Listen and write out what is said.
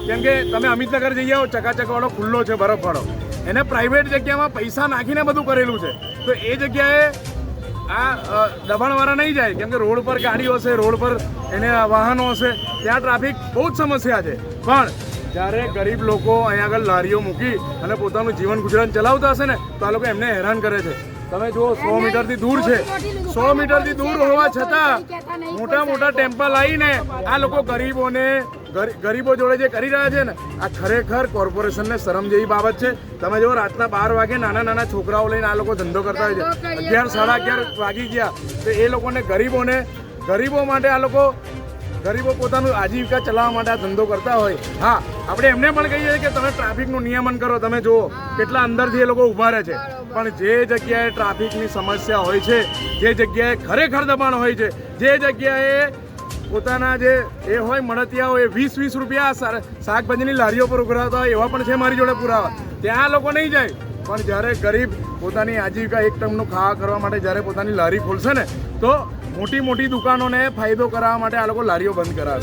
કેમ કે તમે અમિતનગર જઈ આવો, ચકાચકવાળો ખુલ્લો છે બરફવાળો, એને પ્રાઇવેટ જગ્યામાં પૈસા નાખીને બધું કરેલું છે. તો એ જગ્યાએ આ દબાણવાળા નહીં જાય, કેમ કે રોડ પર ગાડીઓ હશે, રોડ પર એને વાહનો હશે, ત્યાં ટ્રાફિક બહુ જ સમસ્યા છે. પણ જ્યારે ગરીબ લોકો અહીંયા આગળ લારીઓ મૂકી અને પોતાનું જીવન ગુજરાન ચલાવતા હશે ને, તો આ લોકો એમને હેરાન કરે છે. તમે જુઓ 100 મીટરથી દૂર છે, 100 મીટરથી દૂર હોવા છતાં મોટા મોટા ટેમ્પા લાવીને આ લોકો ગરીબો જોડે જે કરી રહ્યા છે ને, આ ખરેખર કોર્પોરેશનને શરમ જેવી બાબત છે. તમે જો રાતના 12 વાગે નાના નાના છોકરાઓ લઈને આ લોકો ધંધો કરતા હોય છે, 11 સાડા 11 વાગી ગયા તો એ લોકોને ગરીબો માટે આ લોકો પોતાનું આજીવિકા ચલાવવા માટે આ ધંધો કરતા હોય. હા, આપણે એમને પણ કહીએ કે તમે ટ્રાફિકનું નિયમન કરો. તમે જુઓ કેટલા અંદરથી એ લોકો ઊભા રહે છે. પણ જે જગ્યાએ ટ્રાફિકની સમસ્યા હોય છે, જે જગ્યાએ ખરેખર દબાણ હોય છે, જે જગ્યાએ પોતાના જે એ હોય મળતિયા હોય, 20-20 રૂપિયા શાકભાજીની લારીઓ પર ઉભરાતા હોય એવા પણ છે મારી જોડે પુરાવા. ત્યાં લોકો નહીં જાય. પણ જ્યારે ગરીબ પોતાની આજીવિકા એક ટર્મનું ખાવા કરવા માટે જ્યારે પોતાની લારી ખોલશે ને, તો મોટી મોટી દુકાનોને ફાયદો કરાવવા માટે આ લોકો લારીઓ બંધ કરાવે.